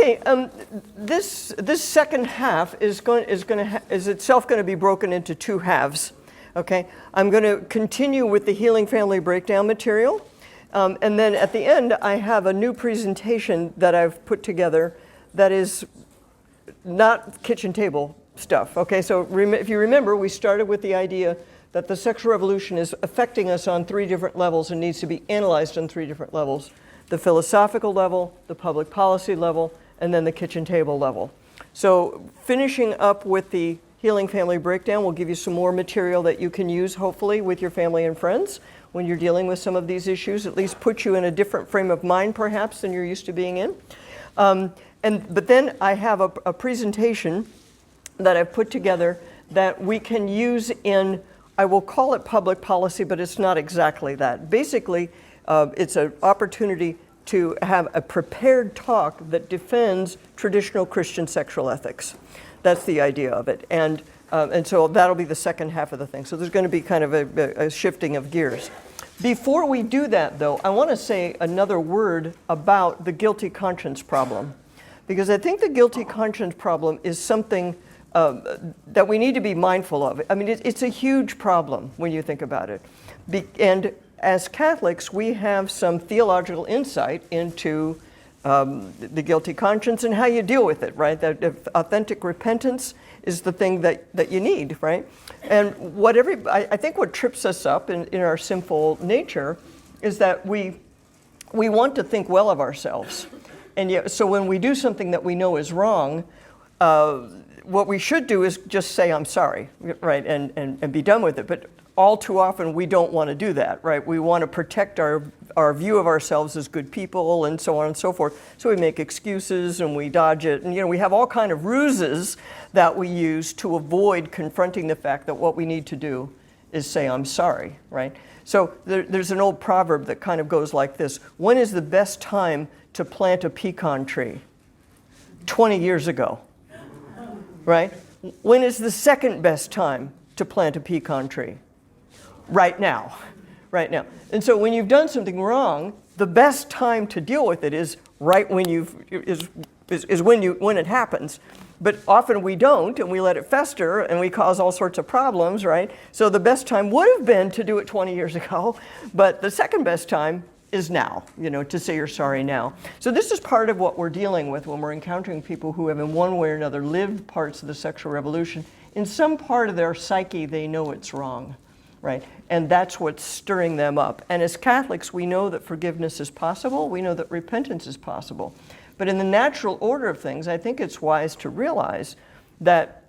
Okay, this second half is itself going to be broken into two halves. Okay, I'm going to continue with the Healing Family Breakdown material, and then at the end I have a new presentation that I've put together that is not kitchen table stuff. Okay, so if you remember, we started with the idea that the sexual revolution is affecting us on three different levels and needs to be analyzed on three different levels: the philosophical level, the public policy level, and then the kitchen table level. So finishing up with the Healing Family Breakdown will give you some more material that you can use, hopefully, with your family and friends when you're dealing with some of these issues, at least put you in a different frame of mind, perhaps, than you're used to being in. But then I have a presentation that I've put together that we can use in, I will call it public policy, but it's not exactly that. Basically, it's an opportunity to have a prepared talk that defends traditional Christian sexual ethics. That's the idea of it. And so that'll be the second half of the thing. So there's going to be kind of a shifting of gears. Before we do that, though, I want to say another word about the guilty conscience problem, because I think the guilty conscience problem is something that we need to be mindful of. I mean, it's a huge problem when you think about it. And as Catholics, we have some theological insight into the guilty conscience and how you deal with it, right? That authentic repentance is the thing that you need, right? And I think what trips us up in our sinful nature is that we want to think well of ourselves. And yet, so when we do something that we know is wrong, what we should do is just say, I'm sorry, right? And be done with it. But all too often, we don't want to do that, right? We want to protect our view of ourselves as good people and so on and so forth. So we make excuses and we dodge it. And, we have all kind of ruses that we use to avoid confronting the fact that what we need to do is say, I'm sorry, right? So there's an old proverb that kind of goes like this: when is the best time to plant a pecan tree? 20 years ago, right? When is the second best time to plant a pecan tree? Right now. And so when you've done something wrong, the best time to deal with it is right when when it happens. But often we don't, and we let it fester, and we cause all sorts of problems, right? So the best time would have been to do it 20 years ago, but the second best time is now, to say you're sorry now. So this is part of what we're dealing with when we're encountering people who have in one way or another lived parts of the sexual revolution. In some part of their psyche, they know it's wrong, right? And that's what's stirring them up. And as Catholics, we know that forgiveness is possible. We know that repentance is possible. But in the natural order of things, I think it's wise to realize that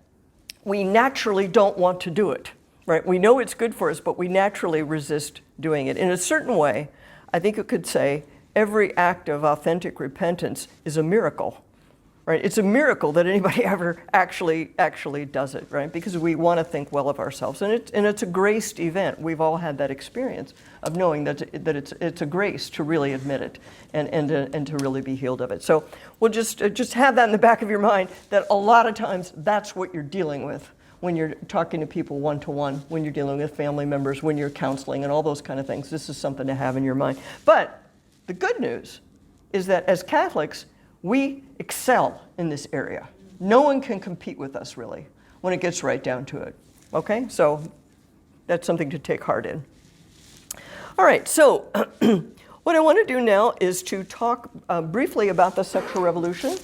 we naturally don't want to do it, right? We know it's good for us, but we naturally resist doing it. In a certain way, I think it could say every act of authentic repentance is a miracle, right? It's a miracle that anybody ever actually does it, right? Because we want to think well of ourselves, and it's a graced event. We've all had that experience of knowing that it's a grace to really admit it and to really be healed of it. So we'll just have that in the back of your mind, that a lot of times that's what you're dealing with when you're talking to people one-to-one, when you're dealing with family members, when you're counseling and all those kind of things. This is something to have in your mind. But the good news is that as Catholics, we excel in this area. No one can compete with us, really, when it gets right down to it. Okay? So that's something to take heart in. All right, so what I want to do now is to talk briefly about the sexual revolution.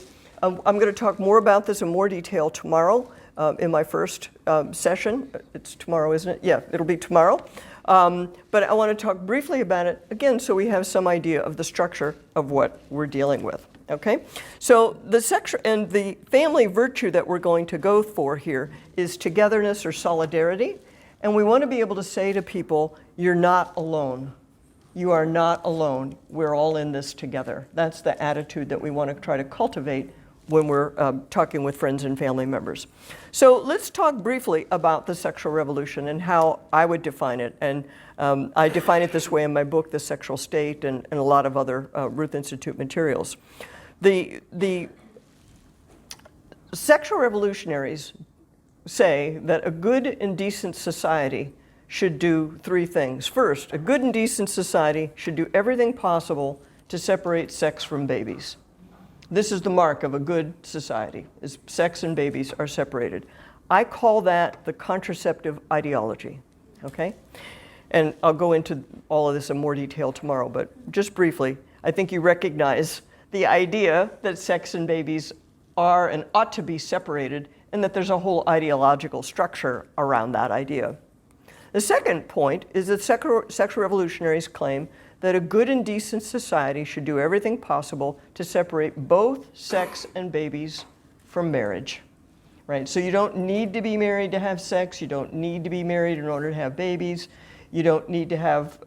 I'm going to talk more about this in more detail tomorrow. In my first session. It's tomorrow, isn't it? Yeah, it'll be tomorrow. But I want to talk briefly about it, again, so we have some idea of the structure of what we're dealing with, okay? So the sexual and the family virtue that we're going to go for here is togetherness or solidarity. And we want to be able to say to people, you're not alone. You are not alone. We're all in this together. That's the attitude that we want to try to cultivate when we're talking with friends and family members. So let's talk briefly about the sexual revolution and how I would define it. And I define it this way in my book, The Sexual State, and a lot of other Ruth Institute materials. The sexual revolutionaries say that a good and decent society should do three things. First, a good and decent society should do everything possible to separate sex from babies. This is the mark of a good society, is sex and babies are separated. I call that the contraceptive ideology, okay? And I'll go into all of this in more detail tomorrow, but just briefly, I think you recognize the idea that sex and babies are and ought to be separated, and that there's a whole ideological structure around that idea. The second point is that sexual revolutionaries claim that a good and decent society should do everything possible to separate both sex and babies from marriage, right? So you don't need to be married to have sex. You don't need to be married in order to have babies. You don't need to have,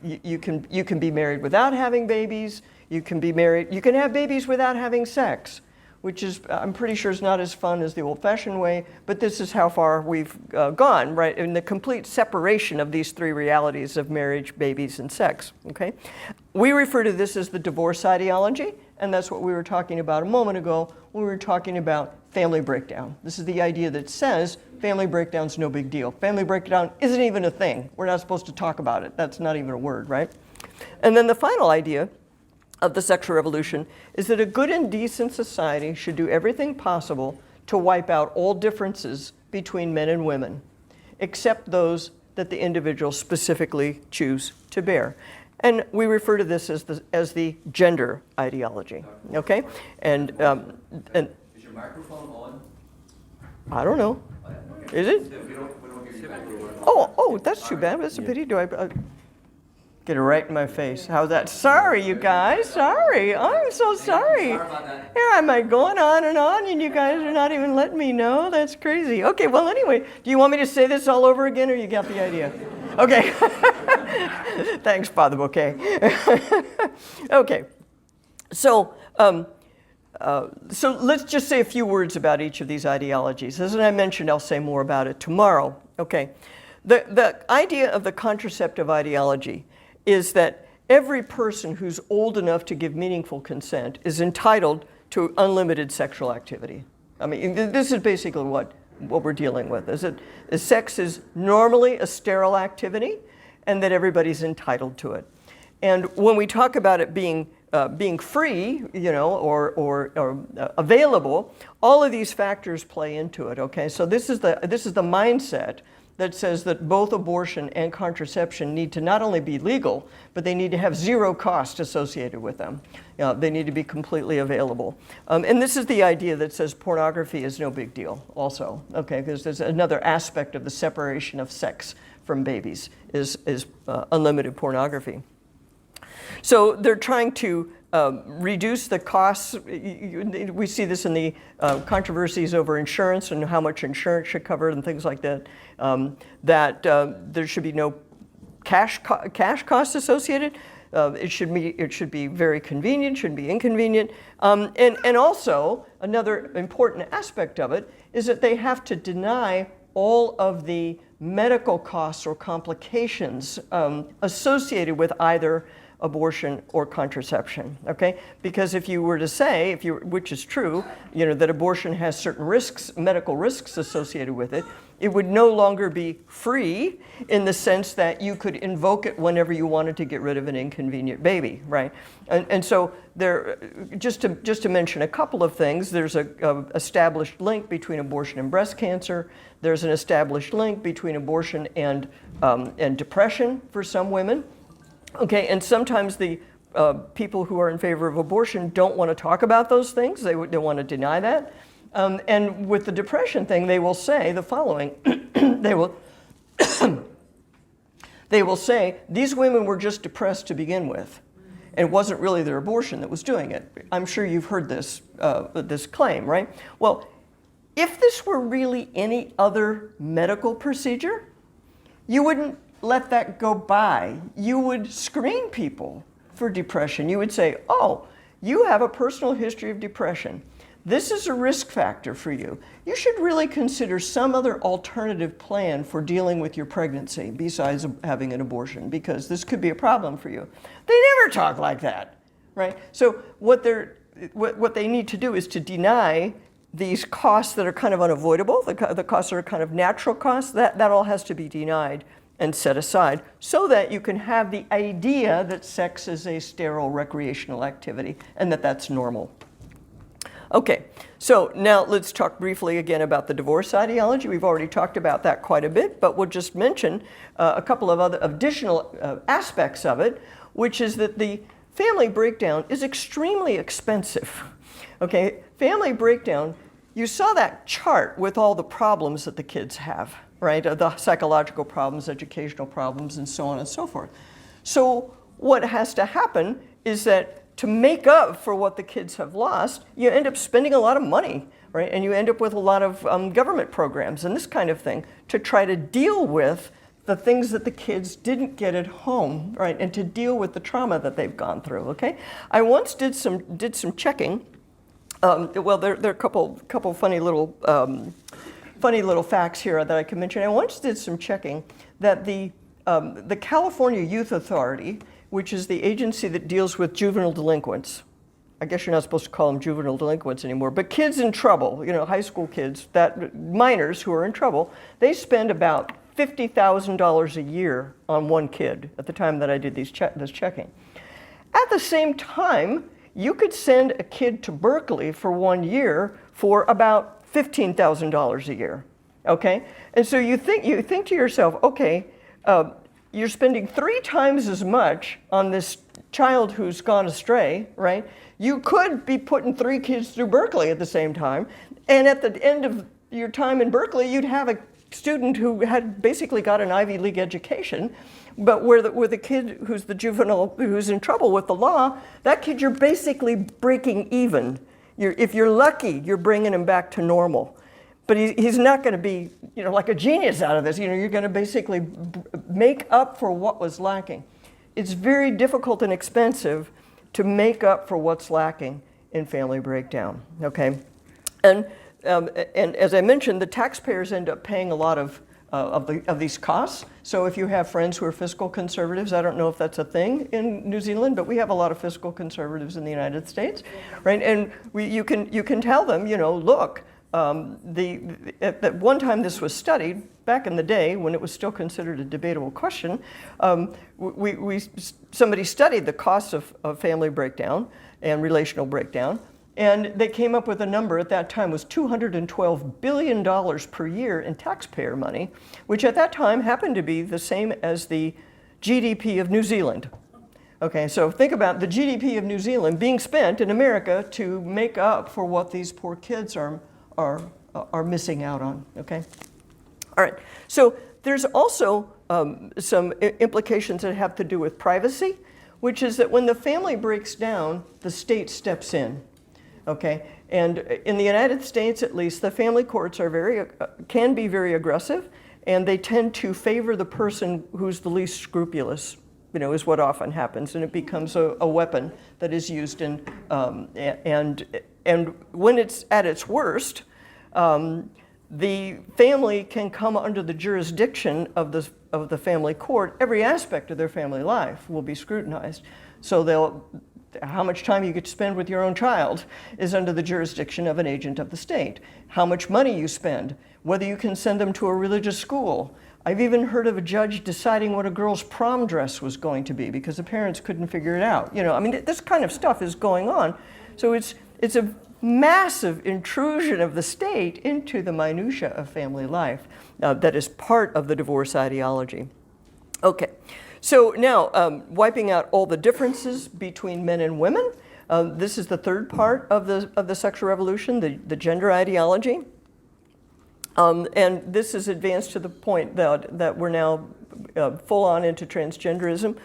you can be married without having babies. You can be married, you can have babies without having sex, which is, I'm pretty sure is not as fun as the old-fashioned way, but this is how far we've gone, right? In the complete separation of these three realities of marriage, babies, and sex, okay? We refer to this as the divorce ideology, and that's what we were talking about a moment ago when we were talking about family breakdown. This is the idea that says family breakdown's no big deal. Family breakdown isn't even a thing. We're not supposed to talk about it. That's not even a word, right? And then the final idea of the sexual revolution is that a good and decent society should do everything possible to wipe out all differences between men and women, except those that the individuals specifically choose to bear. And we refer to this as the gender ideology, okay? And is your microphone on? I don't know. Is it? We don't give you back your word. Oh, that's too bad. That's a pity. Do I get it right in my face? How's that? Sorry, you guys. Sorry. I'm so sorry. Sorry about that. Here am I going on, and you guys are not even letting me know. That's crazy. Okay, well, anyway, do you want me to say this all over again, or you got the idea? Okay. Thanks, Father Bouquet. Okay. So let's just say a few words about each of these ideologies. As I mentioned, I'll say more about it tomorrow. Okay. The idea of the contraceptive ideology is that every person who's old enough to give meaningful consent is entitled to unlimited sexual activity. I mean, this is basically what we're dealing with, is that sex is normally a sterile activity and that everybody's entitled to it. And when we talk about it being free, you know, or available, all of these factors play into it, okay? So this is the mindset that says that both abortion and contraception need to not only be legal, but they need to have zero cost associated with them. You know, they need to be completely available. And this is the idea that says pornography is no big deal also, okay? Because there's another aspect of the separation of sex from babies is unlimited pornography. So they're trying to reduce the costs. We see this in the controversies over insurance and how much insurance should cover and things like that. There should be no cash costs associated. It should be very convenient, shouldn't be inconvenient. And also, another important aspect of it is that they have to deny all of the medical costs or complications associated with either abortion or contraception, okay? Because if you were to say, which is true, you know, that abortion has certain risks, medical risks associated with it, it would no longer be free in the sense that you could invoke it whenever you wanted to get rid of an inconvenient baby, right? And so there, just to mention a couple of things, there's a established link between abortion and breast cancer. There's an established link between abortion and depression for some women. Okay, and sometimes the people who are in favor of abortion don't want to talk about those things. They want to deny that. And with the depression thing, they will say the following. They will say, these women were just depressed to begin with. And it wasn't really their abortion that was doing it. I'm sure you've heard this claim, right? Well, if this were really any other medical procedure, you wouldn't let that go by. You would screen people for depression. You would say, oh, you have a personal history of depression. This is a risk factor for you. You should really consider some other alternative plan for dealing with your pregnancy besides having an abortion, because this could be a problem for you. They never talk like that, right? So what they need to do is to deny these costs that are kind of unavoidable, the costs that are kind of natural costs, that all has to be denied and set aside so that you can have the idea that sex is a sterile recreational activity and that that's normal. Okay, so now let's talk briefly again about the divorce ideology. We've already talked about that quite a bit, but we'll just mention a couple of other additional aspects of it, which is that the family breakdown is extremely expensive. Okay, family breakdown, you saw that chart with all the problems that the kids have, right? The psychological problems, educational problems, and so on and so forth. So what has to happen is that to make up for what the kids have lost, you end up spending a lot of money, right? And you end up with a lot of government programs and this kind of thing to try to deal with the things that the kids didn't get at home, right? And to deal with the trauma that they've gone through, okay? I once did some checking. Well, there are a couple funny little facts here that I can mention. I once did some checking that the California Youth Authority, which is the agency that deals with juvenile delinquents. I guess you're not supposed to call them juvenile delinquents anymore, but kids in trouble, you know, high school kids, minors who are in trouble, they spend about $50,000 a year on one kid at the time that I did this checking. At the same time, you could send a kid to Berkeley for 1 year for about $15,000 a year, okay? And so you think to yourself, okay, you're spending 3 times as much on this child who's gone astray, right? You could be putting 3 kids through Berkeley at the same time, and at the end of your time in Berkeley, you'd have a student who had basically got an Ivy League education, but where the kid who's the juvenile who's in trouble with the law, that kid you're basically breaking even. If you're lucky, you're bringing him back to normal. But he's not going to be, you know, like a genius out of this. You know, you're going to basically make up for what was lacking. It's very difficult and expensive to make up for what's lacking in family breakdown. Okay, and as I mentioned, the taxpayers end up paying a lot of these costs. So if you have friends who are fiscal conservatives, I don't know if that's a thing in New Zealand, but we have a lot of fiscal conservatives in the United States, right? And you can tell them, you know, look. At one time this was studied, back in the day when it was still considered a debatable question, somebody studied the costs of family breakdown and relational breakdown, and they came up with a number at that time was $212 billion per year in taxpayer money, which at that time happened to be the same as the GDP of New Zealand. Okay, so think about the GDP of New Zealand being spent in America to make up for what these poor kids are missing out on, okay? All right, so there's also some implications that have to do with privacy, which is that when the family breaks down, the state steps in, okay? And in the United States, at least, the family courts are can be very aggressive, and they tend to favor the person who's the least scrupulous, you know, is what often happens, and it becomes a weapon that is used in, and when it's at its worst, the family can come under the jurisdiction of the family court. Every aspect of their family life will be scrutinized. So how much time you get to spend with your own child is under the jurisdiction of an agent of the state. How much money you spend, whether you can send them to a religious school. I've even heard of a judge deciding what a girl's prom dress was going to be because the parents couldn't figure it out. You know, I mean, this kind of stuff is going on. So it's a massive intrusion of the state into the minutia of family life that is part of the divorce ideology. Okay, so now wiping out all the differences between men and women. This is the third part of the sexual revolution, the gender ideology. And this is advanced to the point that we're now full on into transgenderism.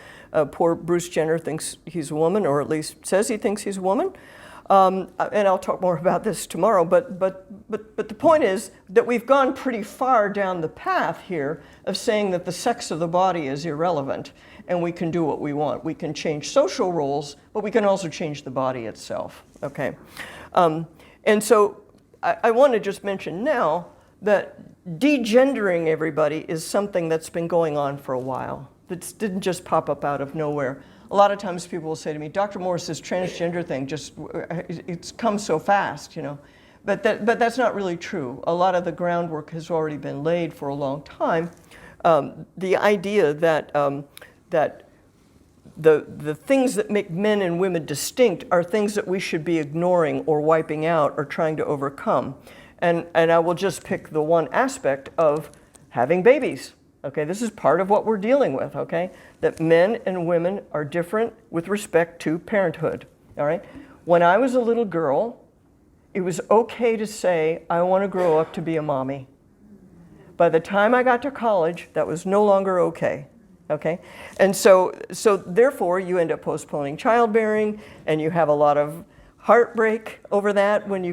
Poor Bruce Jenner thinks he's a woman, or at least says he thinks he's a woman. And I'll talk more about this tomorrow, but the point is that we've gone pretty far down the path here of saying that the sex of the body is irrelevant and we can do what we want. We can change social roles, but we can also change the body itself, okay? And so I want to just mention now that degendering everybody is something that's been going on for a while. That didn't just pop up out of nowhere. A lot of times people will say to me, Dr. Morse, this transgender thing, it's come so fast, you know. But that's not really true. A lot of the groundwork has already been laid for a long time. The idea that the things that make men and women distinct are things that we should be ignoring or wiping out or trying to overcome. And I will just pick the one aspect of having babies. Okay, this is part of what we're dealing with, okay? That men and women are different with respect to parenthood, all right? When I was a little girl, it was okay to say, I want to grow up to be a mommy. By the time I got to college, that was no longer okay, okay? And so therefore, you end up postponing childbearing, and you have a lot of heartbreak over that when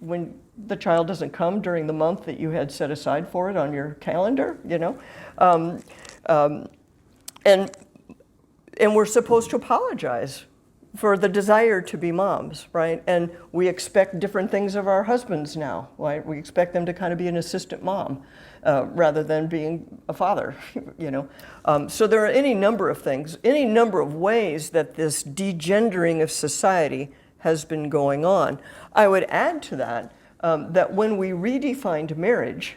when the child doesn't come during the month that you had set aside for it on your calendar, you know? And we're supposed to apologize for the desire to be moms, right? And we expect different things of our husbands now, right? We expect them to kind of be an assistant mom rather than being a father, you know? So there are any number of things, any number of ways that this degendering of society has been going on. I would add to that that when we redefined marriage,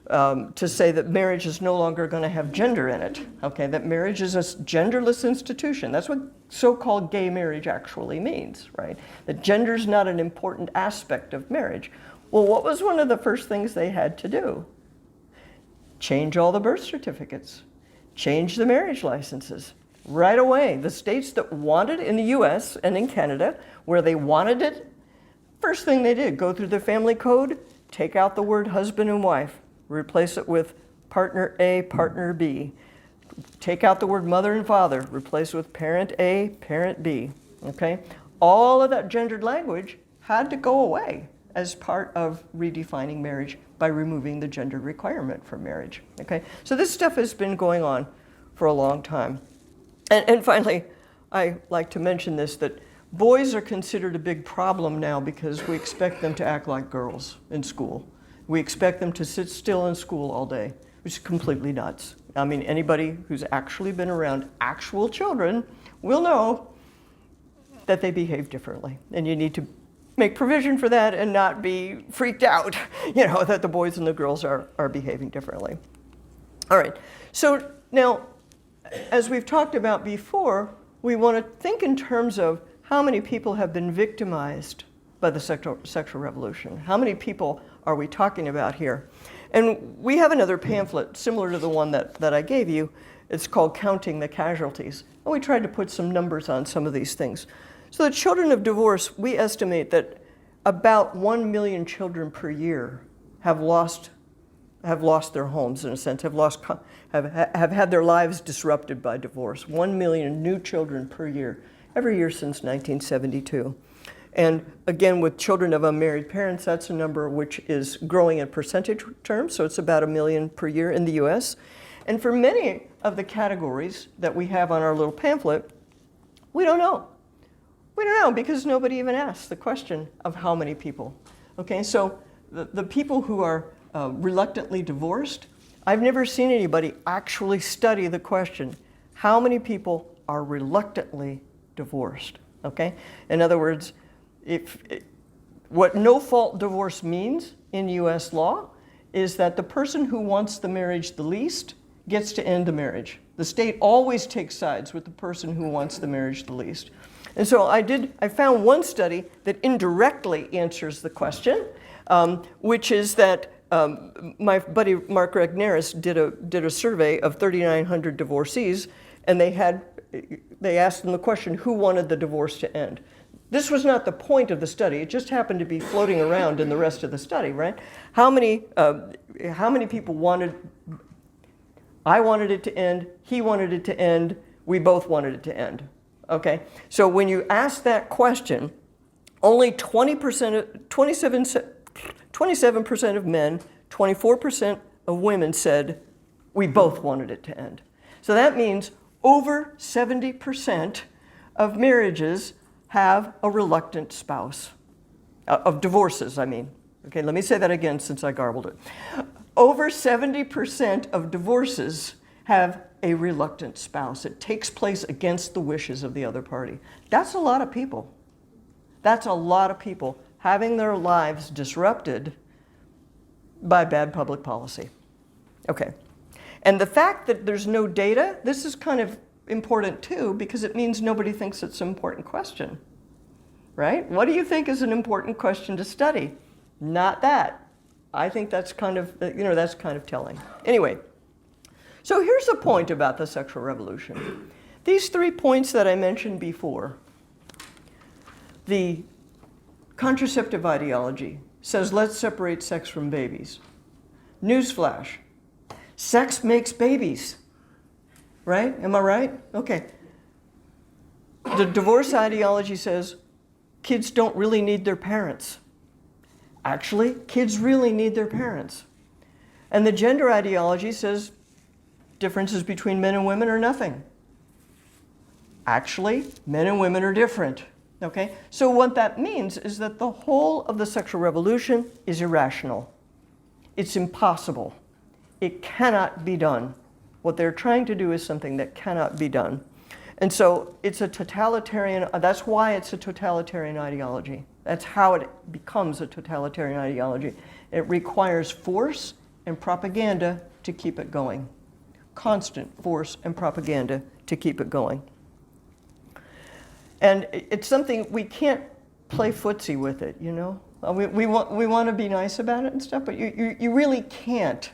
to say that marriage is no longer going to have gender in it, okay, that marriage is a genderless institution. That's what so-called gay marriage actually means, right? That gender's not an important aspect of marriage. Well, what was one of the first things they had to do? Change all the birth certificates, change the marriage licenses. Right away, the states that wanted in the US and in Canada, where they wanted it, first thing they did, go through the family code, take out the word husband and wife, replace it with partner A, partner B. Take out the word mother and father, replace it with parent A, parent B, okay? All of that gendered language had to go away as part of redefining marriage by removing the gender requirement for marriage, okay? So this stuff has been going on for a long time. And finally, I like to mention this, that boys are considered a big problem now because we expect them to act like girls in school. We expect them to sit still in school all day, which is completely nuts. I mean, anybody who's actually been around actual children will know that they behave differently. And you need to make provision for that and not be freaked out, you know, that the boys and the girls are behaving differently. All right, so now, as we've talked about before, we want to think in terms of how many people have been victimized by the sexual revolution. How many people are we talking about here? And we have another pamphlet similar to the one that I gave you. It's called Counting the Casualties. And we tried to put some numbers on some of these things. So the children of divorce, we estimate that about 1 million children per year have lost their homes, in a sense, have had their lives disrupted by divorce. 1 million new children per year, every year since 1972. And again, with children of unmarried parents, that's a number which is growing in percentage terms, so it's about 1 million per year in the US. And for many of the categories that we have on our little pamphlet, we don't know. We don't know because nobody even asked the question of how many people. Okay, so the people who are reluctantly divorced, I've never seen anybody actually study the question, how many people are reluctantly divorced, okay? In other words, what no-fault divorce means in US law is that the person who wants the marriage the least gets to end the marriage. The state always takes sides with the person who wants the marriage the least. And so I found one study that indirectly answers the question, which is that my buddy Mark Regnerus did a survey of 3,900 divorcees, and they asked them the question, who wanted the divorce to end? This was not the point of the study. It just happened to be floating around in the rest of the study, right? How many people wanted, I wanted it to end, he wanted it to end, we both wanted it to end, okay? So when you ask that question, only 27% of men, 24% of women said, we both wanted it to end. So that means over 70% of marriages have a reluctant spouse, of divorces, I mean. Okay, let me say that again since I garbled it. Over 70% of divorces have a reluctant spouse. It takes place against the wishes of the other party. That's a lot of people. That's a lot of people having their lives disrupted by bad public policy. Okay. And the fact that there's no data, this is kind of important too, because it means nobody thinks it's an important question, right? What do you think is an important question to study? Not that. I think that's kind of, that's kind of telling. Anyway, so here's the point about the sexual revolution. These 3 points that I mentioned before, the contraceptive ideology says, let's separate sex from babies. Newsflash, sex makes babies, right? Am I right? Okay. The divorce ideology says, kids don't really need their parents. Actually, kids really need their parents. And the gender ideology says, differences between men and women are nothing. Actually, men and women are different. Okay? So what that means is that the whole of the sexual revolution is irrational. It's impossible. It cannot be done. What they're trying to do is something that cannot be done. And so it's a totalitarian, that's why it's a totalitarian ideology. That's how it becomes a totalitarian ideology. It requires force and propaganda to keep it going. Constant force and propaganda to keep it going. And it's something we can't play footsie with it, you know? We want to be nice about it and stuff, but you really can't,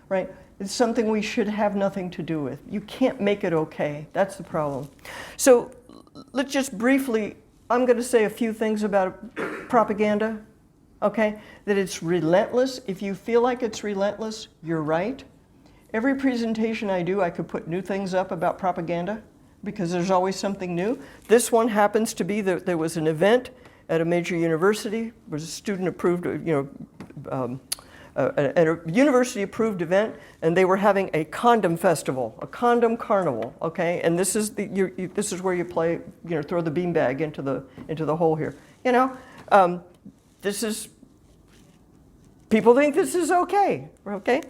right? It's something we should have nothing to do with. You can't make it okay. That's the problem. So let's just briefly, I'm going to say a few things about propaganda, okay? That it's relentless. If you feel like it's relentless, you're right. Every presentation I do, I could put new things up about propaganda because there's always something new. This one happens to be that there was an event at a major university. It was a student-approved, a university-approved event, and they were having a condom festival, a condom carnival. Okay, and this is this is where you play, throw the beanbag into the hole here. This is, people think this is okay. Okay,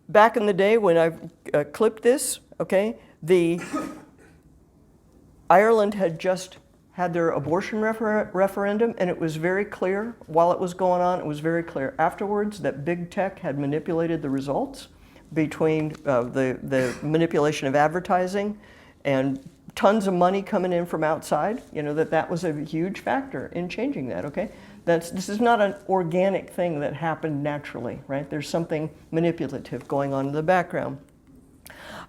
back in the day when I clipped this, okay, Ireland had just had their abortion referendum, and it was very clear, while it was going on, it was very clear afterwards that big tech had manipulated the results between the manipulation of advertising and tons of money coming in from outside, that was a huge factor in changing that, okay? This is not an organic thing that happened naturally, right? There's something manipulative going on in the background.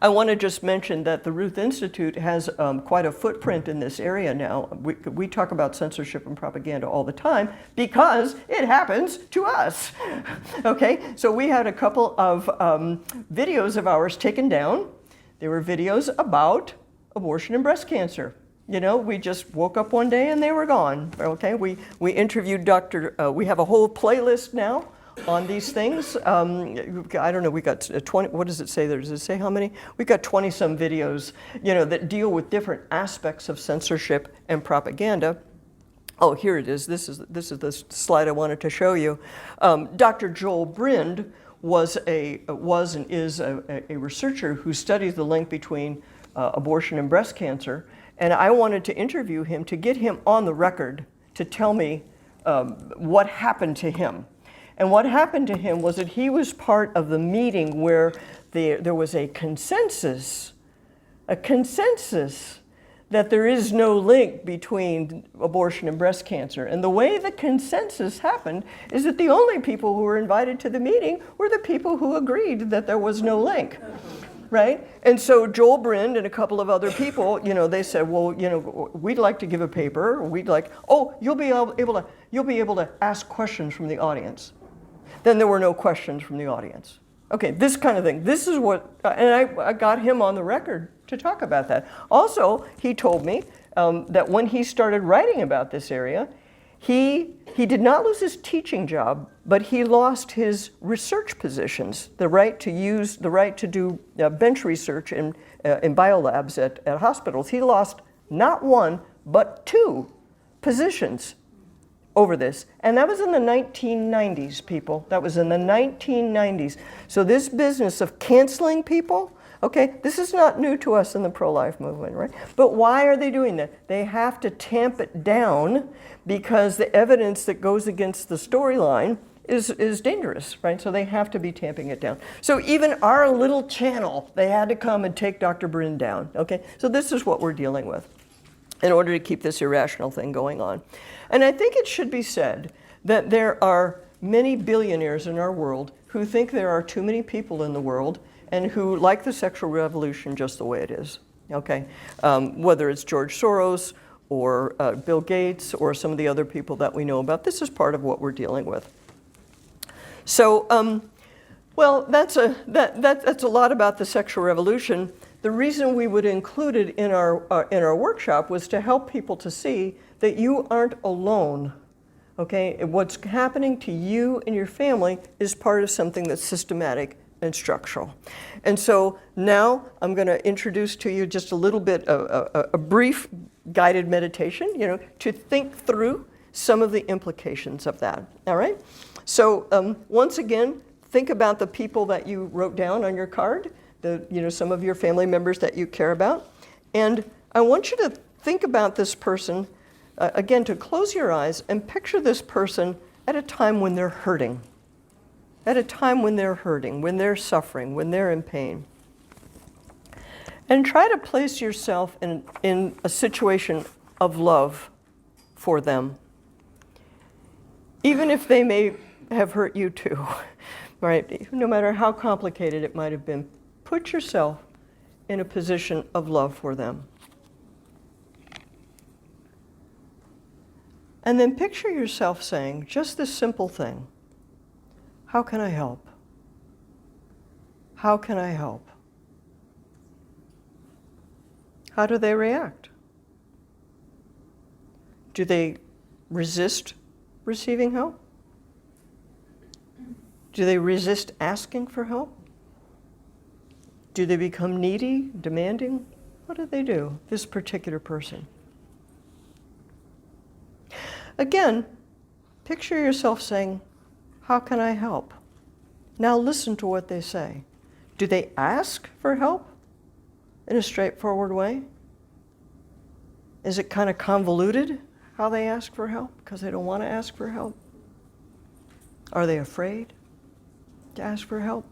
I want to just mention that the Ruth Institute has quite a footprint in this area now. We talk about censorship and propaganda all the time because it happens to us. Okay, so we had a couple of videos of ours taken down. They were videos about abortion and breast cancer. We just woke up one day and they were gone. Okay, we interviewed we have a whole playlist now on these things. I don't know, we got 20, what does it say there? Does it say how many? We've got 20-some videos, that deal with different aspects of censorship and propaganda. Oh, here it is. This is the slide I wanted to show you. Dr. Joel Brind was and is a researcher who studies the link between abortion and breast cancer, and I wanted to interview him to get him on the record to tell me what happened to him. And what happened to him was that he was part of the meeting where there was a consensus that there is no link between abortion and breast cancer. And the way the consensus happened is that the only people who were invited to the meeting were the people who agreed that there was no link. Right? And so Joel Brind and a couple of other people, they said, well, we'd like to give a paper. You'll be able to ask questions from the audience. Then there were no questions from the audience. Okay, this kind of thing. This is what, and I got him on the record to talk about that. Also, he told me that when he started writing about this area, he did not lose his teaching job, but he lost his research positions, the right to do bench research in biolabs at hospitals. He lost not one, but 2 positions over this. And that was in the 1990s, people. That was in the 1990s. So this business of canceling people, okay, this is not new to us in the pro-life movement, right? But why are they doing that? They have to tamp it down because the evidence that goes against the storyline is dangerous, right? So they have to be tamping it down. So even our little channel, they had to come and take Dr. Bryn down, okay? So this is what we're dealing with in order to keep this irrational thing going on. And I think it should be said that there are many billionaires in our world who think there are too many people in the world and who like the sexual revolution just the way it is, okay? Whether it's George Soros or Bill Gates or some of the other people that we know about, this is part of what we're dealing with. So, well, that's a lot about the sexual revolution. The reason we would include it in our workshop was to help people to see that you aren't alone. Okay, what's happening to you and your family is part of something that's systematic and structural. And so now I'm going to introduce to you just a little bit of a brief guided meditation, to think through some of the implications of that. All right? So once again, think about the people that you wrote down on your card, some of your family members that you care about. And I want you to think about this person, again, to close your eyes and picture this person at a time when they're hurting. At a time when they're hurting, when they're suffering, when they're in pain. And try to place yourself in a situation of love for them. Even if they may have hurt you too, right? No matter how complicated it might have been, put yourself in a position of love for them. And then picture yourself saying just this simple thing: how can I help? How can I help? How do they react? Do they resist receiving help? Do they resist asking for help? Do they become needy, demanding? What do they do, this particular person? Again, picture yourself saying, how can I help? Now listen to what they say. Do they ask for help in a straightforward way? Is it kind of convoluted how they ask for help because they don't want to ask for help? Are they afraid to ask for help?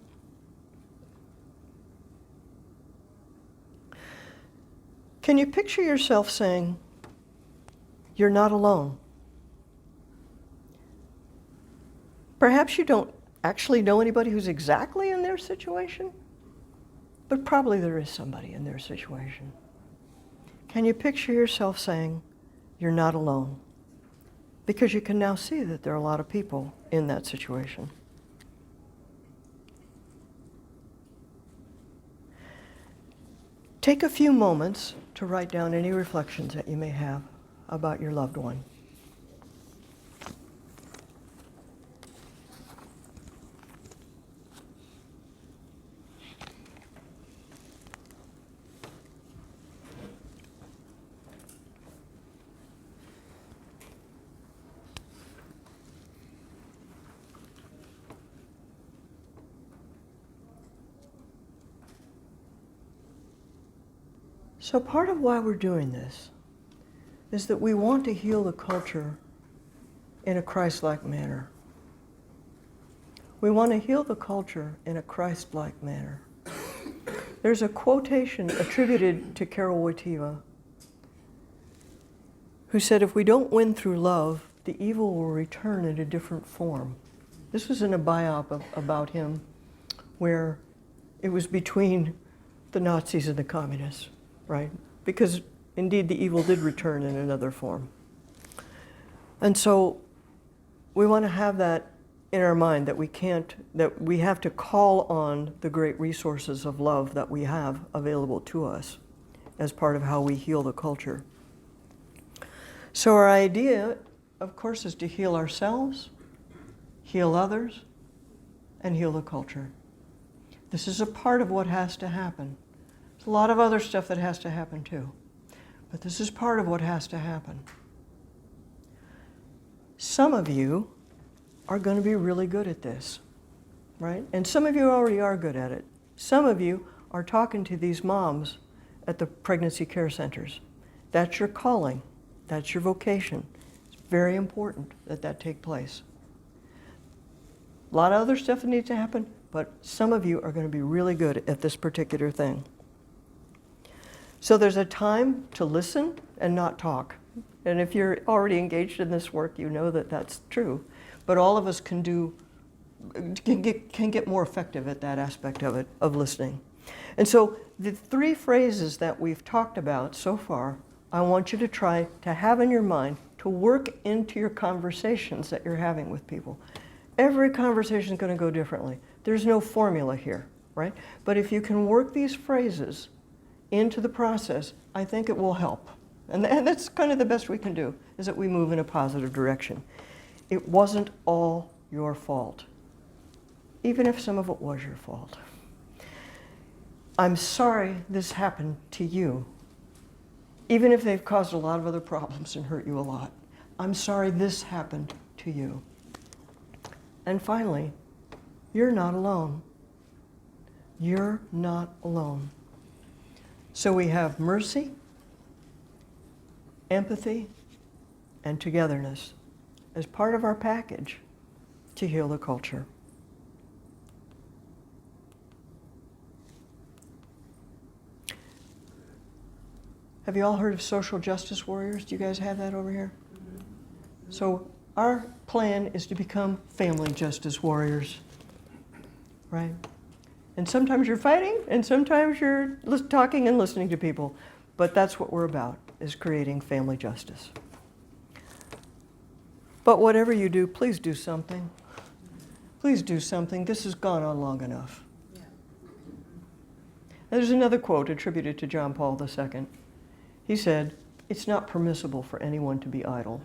Can you picture yourself saying, you're not alone? Perhaps you don't actually know anybody who's exactly in their situation, but probably there is somebody in their situation. Can you picture yourself saying, you're not alone? Because you can now see that there are a lot of people in that situation. Take a few moments to write down any reflections that you may have about your loved one. So part of why we're doing this is that we want to heal the culture in a Christ-like manner. We want to heal the culture in a Christ-like manner. There's a quotation attributed to Carol Wojtyla, who said, if we don't win through love, the evil will return in a different form. This was in a biop about him where it was between the Nazis and the communists. Right? Because indeed the evil did return in another form. And so we want to have that in our mind, that we have to call on the great resources of love that we have available to us as part of how we heal the culture. So our idea, of course, is to heal ourselves, heal others, and heal the culture. This is a part of what has to happen. A lot of other stuff that has to happen too. But this is part of what has to happen. Some of you are going to be really good at this, right? And some of you already are good at it. Some of you are talking to these moms at the pregnancy care centers. That's your calling. That's your vocation. It's very important that that take place. A lot of other stuff that needs to happen, but some of you are going to be really good at this particular thing. So there's a time to listen and not talk. And if you're already engaged in this work, you know that that's true. But all of us can get more effective at that aspect of it, of listening. And so the 3 phrases that we've talked about so far, I want you to try to have in your mind to work into your conversations that you're having with people. Every conversation is going to go differently. There's no formula here, right? But if you can work these phrases into the process, I think it will help. And that's kind of the best we can do, is that we move in a positive direction. It wasn't all your fault, even if some of it was your fault. I'm sorry this happened to you, even if they've caused a lot of other problems and hurt you a lot. I'm sorry this happened to you. And finally, you're not alone. You're not alone. So we have mercy, empathy, and togetherness as part of our package to heal the culture. Have you all heard of social justice warriors? Do you guys have that over here? So our plan is to become family justice warriors, right? And sometimes you're fighting, and sometimes you're talking and listening to people. But that's what we're about, is creating family justice. But whatever you do, please do something. Please do something. This has gone on long enough. Yeah. There's another quote attributed to John Paul II. He said, "It's not permissible for anyone to be idle."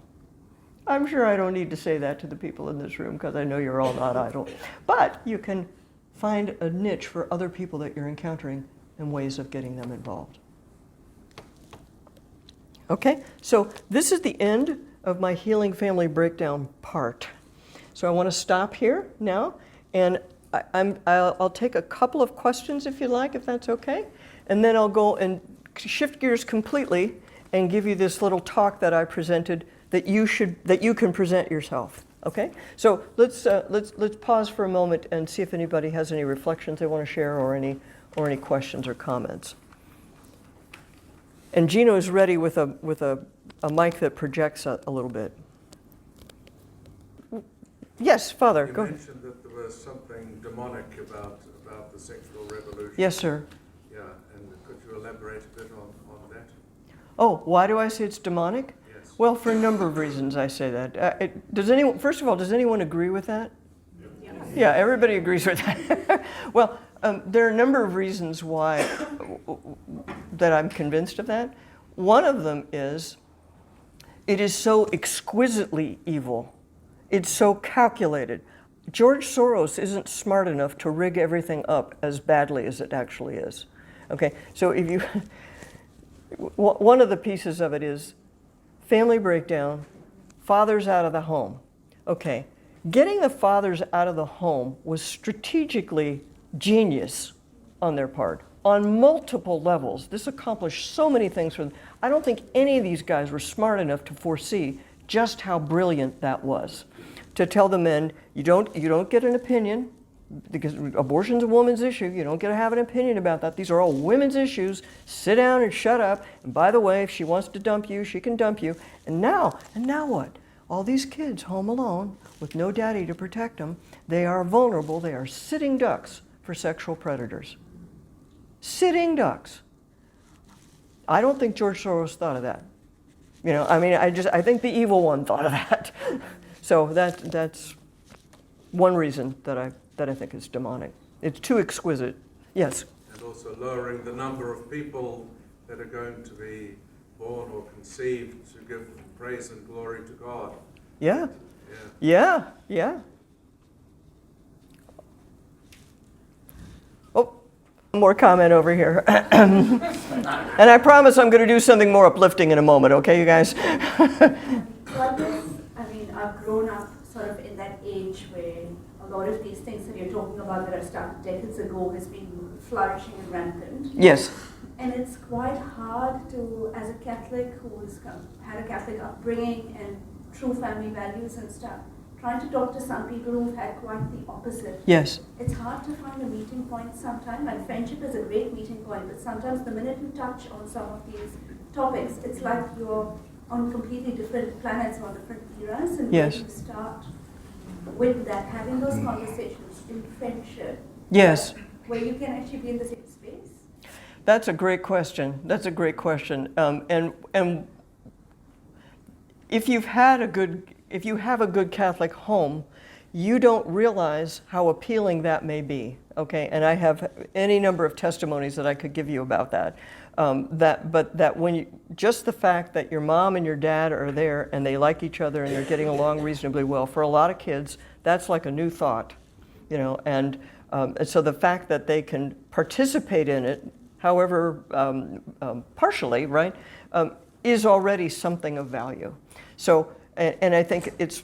I'm sure I don't need to say that to the people in this room, because I know you're all not idle. But you can find a niche for other people that you're encountering and ways of getting them involved. Okay, so this is the end of my Healing Family Breakdown part. So I want to stop here now, and I'll take a couple of questions if you like, if that's okay, and then I'll go and shift gears completely and give you this little talk that I presented that you can present yourself. Okay, so let's pause for a moment and see if anybody has any reflections they want to share, or any questions or comments. And Gino is ready with a mic that projects a little bit. Yes, Father, go ahead. You mentioned that there was something demonic about the sexual revolution. Yes, sir. Yeah, and could you elaborate a bit on that? Oh, why do I say it's demonic? Yes. Well, for a number of reasons I say that. First of all, does anyone agree with that? Yeah. Yeah, everybody agrees with that. Well, there are a number of reasons why that I'm convinced of that. One of them is it is so exquisitely evil. It's so calculated. George Soros isn't smart enough to rig everything up as badly as it actually is. Okay, so if you, one of the pieces of it is family breakdown, fathers out of the home. Okay, getting the fathers out of the home was strategically genius on their part, on multiple levels. This accomplished so many things for them. I don't think any of these guys were smart enough to foresee just how brilliant that was. To tell the men, you don't get an opinion, because abortion's a woman's issue. You don't get to have an opinion about that. These are all women's issues. Sit down and shut up. And by the way, if she wants to dump you, she can dump you. And now what? All these kids home alone with no daddy to protect them, they are vulnerable. They are sitting ducks for sexual predators. Sitting ducks. I don't think George Soros thought of that. You know, I mean, I think the evil one thought of that. So that's one reason that I think it's demonic. It's too exquisite. Yes? And also lowering the number of people that are going to be born or conceived to give praise and glory to God. Yeah. Yeah. Yeah. Oh, one more comment over here. And I promise I'm going to do something more uplifting in a moment, okay, you guys? I've grown up sort of in that age where a lot of these things that you're talking about that are started decades ago has been flourishing and rampant. Yes. And it's quite hard to, as a Catholic who's had a Catholic upbringing and true family values and stuff, trying to talk to some people who've had quite the opposite. Yes. It's hard to find a meeting point sometimes, and friendship is a great meeting point, but sometimes the minute you touch on some of these topics, it's like you're on completely different planets or different eras, and Yes. when you start with that, having those conversations in friendship, Yes. where you can actually be in the same space. That's a great question. That's a great question. And if you have a good Catholic home, you don't realize how appealing that may be. Okay, and I have any number of testimonies that I could give you about that. But when just the fact that your mom and your dad are there and they like each other and they're getting along reasonably well, for a lot of kids, that's like a new thought, you know. And so the fact that they can participate in it, however partially, right, is already something of value. So, and I think it's,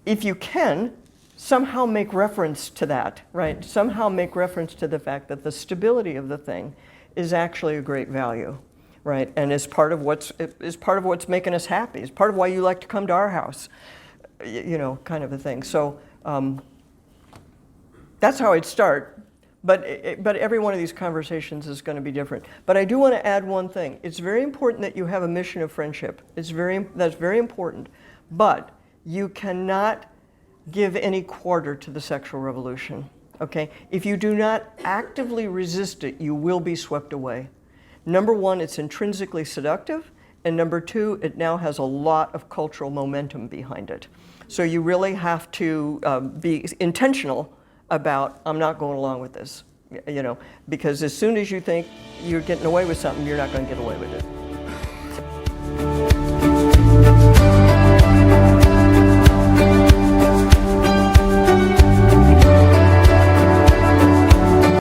if you can, somehow make reference to that, right? Somehow make reference to the fact that the stability of the thing is actually a great value, right? And is part of what's making us happy. It's part of why you like to come to our house, you know, kind of a thing. So that's how I'd start. But every one of these conversations is going to be different. But I do want to add one thing. It's very important that you have a mission of friendship. That's very important. But you cannot give any quarter to the sexual revolution, okay? If you do not actively resist it, you will be swept away. Number one, it's intrinsically seductive, and number two, it now has a lot of cultural momentum behind it. So you really have to be intentional about, I'm not going along with this, you know, because as soon as you think you're getting away with something, you're not going to get away with it.